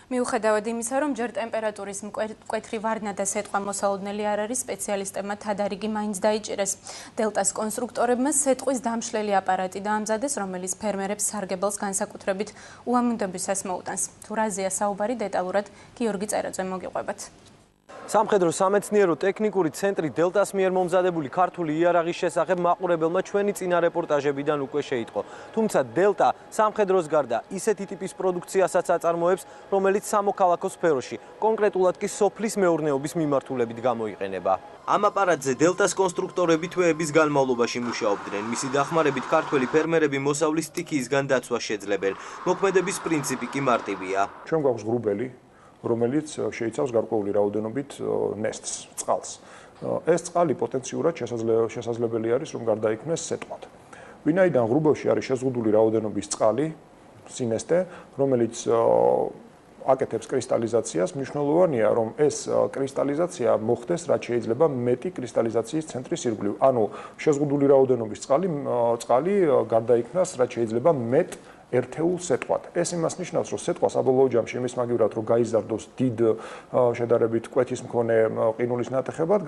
მიუხედავად იმისა, რომ ჯერ ტემპერატურის მკვეთრი ვარნა და სეტყვა მოსალოდნელი არ არის, სპეციალისტებმა თადარიგი მაინც დაიჭირეს. დელტას კონსტრუქტორებმა სეტყვის დამშლელი აპარატი დაამზადეს, რომელიც ფერმერებს სარგებელს განსაკუთრებით უამონდებისას მოუტანს. თუ რაზეა საუბარი დეტალურად გიორგი წერაძე მოგიყვებათ. სამხედრო სამეცნიერო ტექნიკური ცენტრი დელტას მიერ მომზადებული ქართული იარაღის შესახებ მაყურებელმა ჩვენი წინა რეპორტაჟებიდან უკვე შეიტყო. თუმცა დელტა სამხედროს გარდა ისეთი ტიპის პროდუქციასაც აწარმოებს, რომელიც სამოქალაქო სფეროში, კონკრეტულად კი სოფლის მეურნეობის მიმართულებით გამოიყენება. ამ აპარატზე დელტას კონსტრუქტორები თვეების განმავლობაში მუშაობდნენ. მისი დახმარებით ქართველი ფერმერები მოსავლის სტიქიისგან დაცვას შეძლებენ. მოქმედების პრინციპი კი მარტივია. ჩვენ გვაქვს ღრუბელი, რომელიც შეიცავს გარკვეული რაოდენობით ნესტს, წყალს. ეს წყალი პოტენციურად შესაძლებელი არის, რომ გარდაიქმნეს სეტყვად. ვინაიდან ღრუბელში არის შეზღუდული რაოდენობის წყალი, სინესტე, რომელიც აკეთებს კრისტალიზაციას, მნიშვნელოვანია, რომ ეს კრისტალიზაცია მოხდეს, რაც შეიძლება მეტი კრისტალიზაციის ცენტრის ირგვლივ. ანუ შეზღუდული რაოდენობის წყალი გარდაიქმნას, რაც შეიძლება მეტ ერთეულ სეტყვად. ეს იმას ნიშნავს, რომ სეტყვა საბოლოო ჯამში იმის მაგივრად, რომ გაიზარდოს დიდ შედარებით კვეთის მქონე ყინულის ნატეხებად,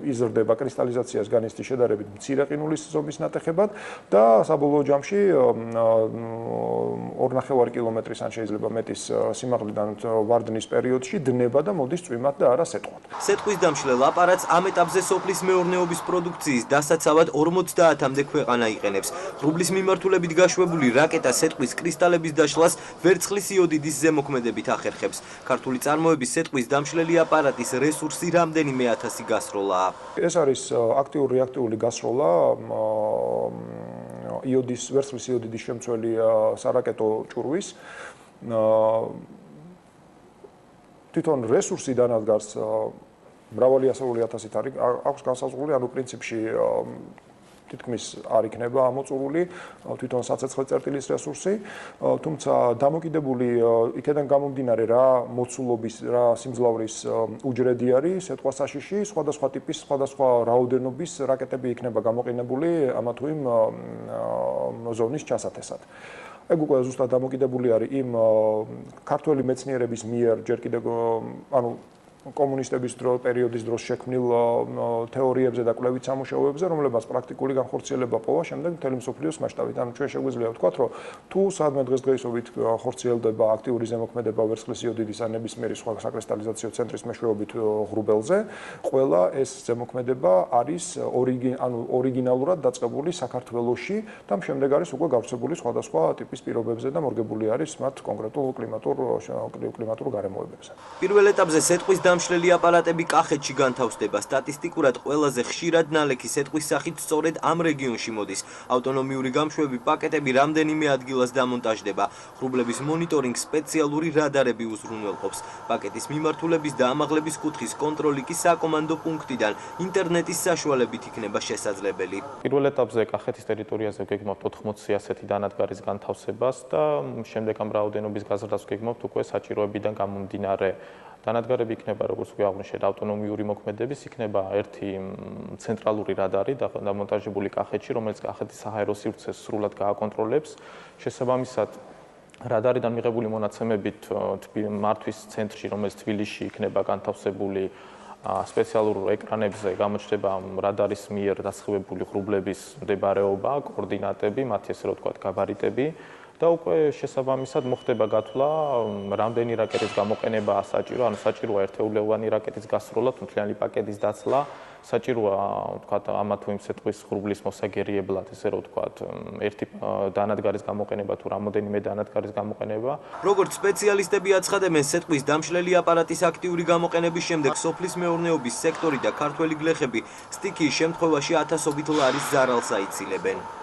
იზრდება კრისტალიზაციას განიცდის შედარებით მცირე ყინულის ზომის ნატეხებად და საბოლოო ჯამში 2,5 კილომეტრის ან შეიძლება მეტის სიმაღლიდან ვარდნის პერიოდში დნება და მოდის წვიმად და არა სეტყვად. სეტყვის დამშლელ აპარატს ამ ეტაპზე სოფლის მეურნეობის პროდუქციის დასაცავად 50-მდე ქვეყანა იყენებს. ღრუბლის მიმართულებით გაშვებული რაკეტა სეტყვის კრისტალების დაშლას ვერცხლის იოდიდის ზემოქმედებით ახერხებს. ქართული წარმოების სეტყვის დამშლელი აპარატის რესურსი რამდენიმე ათასი გასროლაა. ეს არის აქტიური რეაქტიული გასროლა ვერცხლის იოდიდის შემცველი სარაკეტო ჭურვის. თვითონ რესურსი დანადგარს მრავალი ასეული ათასით აქვს განსაზღვრული, ანუ პრინციპში თითქმის არ იქნება ამოწურული თვითონ საცეცხლე წერტილის რესურსი, თუმცა დამოკიდებული იქიდან გამომდინარე რა მოცულობის, რა სიმძლავრის უჯრედი არის სეტყვა საშიში, სხვადასხვა ტიპის, სხვადასხვა რაოდენობის რაკეტები იქნება გამოყენებული ამა თუ იმ ზონის ჩასათესად. ეგ უკვე ზუსტად დამოკიდებული არის იმ ქართველი მეცნიერების მიერ ჯერ კიდევ ანუ კომუნისტების პერიოდის დროს შექმნილ თეორიებზე და კვლევით სამუშაოებზე, რომლებსაც პრაქტიკული განხორციელება პოვა შემდეგ მთელი მსოფლიოს მასშტაბით. ანუ ჩვენ შეგვიძლია ვთქვათ, რომ თუ სადმე დღესდღეობით ხორციელდება აქტიური ზემოქმედება ვერცხლის იოდიდის ან ნებისმიერი სხვა საკრისტალიზაციო ცენტრის მეშვეობით ღრუბელზე, ყველა ეს ზემოქმედება არის ორიგინალურად დაწყებული საქართველოში და შემდეგ არის უკვე გავრცელებული სხვადასხვა ტიპის პირობებზე და მორგებული არის მათ კონკრეტულ კლიმატურ გარემოებებზე. პირველ ეტაპზე სეტყვის დამშლელი აპარატები კახეთში განთავსდება. სტატისტიკურად ყველაზე ხშირად ნალექი სეტყვის სახით სწორედ ამ რეგიონში მოდის. ავტონომიური გამშვები პაკეტები რამდენიმე ადგილას დამონტაჟდება. ღრუბლების მონიტორინგს სპეციალური რადარები უზრუნველყოფს. პაკეტის მიმართულების და ამაღლების კუთხის კონტროლი კი საკომანდო პუნქტიდან ინტერნეტის საშუალებით იქნება შესაძლებელი. პირველ ეტაპზე კახეთის ტერიტორიაზე გეგმავთ 80 ასეთი დანადგარის განთავსებას და შემდეგ ამ რაოდენობის გაზრდას გეგმავთ უკვე საჭიროებიდან გამომდინარე. დანადგარები იქნება, როგორც უკვე აღვნიშნეთ, ავტონომიური მოქმედების, იქნება ერთი ცენტრალური რადარი დამონტაჟებული კახეთში, რომელიც კახეთის საჰაერო სივრცეს სრულად გააკონტროლებს. შესაბამისად, რადარიდან მიღებული მონაცემებით მართვის ცენტრში, რომელიც თბილისში იქნება განთავსებული სპეციალურ ეკრანებზე გამოჩნდება რადარის მიერ დასხივებული ღრუბლების მდებარეობა, კოორდინატები, მათი ესე რომ ვთქვათ, გაბარიტები. და უკვე შესაბამისად მოხდება გათვლა, რამდენი რაკეტის გამოყენება საჭირო, ანუ საჭიროა ერთეულოვანი რაკეტის გასროლა, თუ მთლიანი პაკეტის დაცლა, საჭიროა, ვთქვათ, ამა თუ იმ სეტყვის ღრუბლის მოსაგერიებლად, ესე რომ ვთქვათ, ერთი დანადგარის გამოყენება თუ რამოდენიმე დანადგარის გამოყენება. როგორც სპეციალისტები აცხადებენ, სეტყვის დამშლელი აპარატის აქტიური გამოყენების შემდეგ სოფლის მეურნეობის სექტორი და ქართველი გლეხები სტიქიის შემთხვევაში ათასობით ლარის ზარალს აიცილებენ.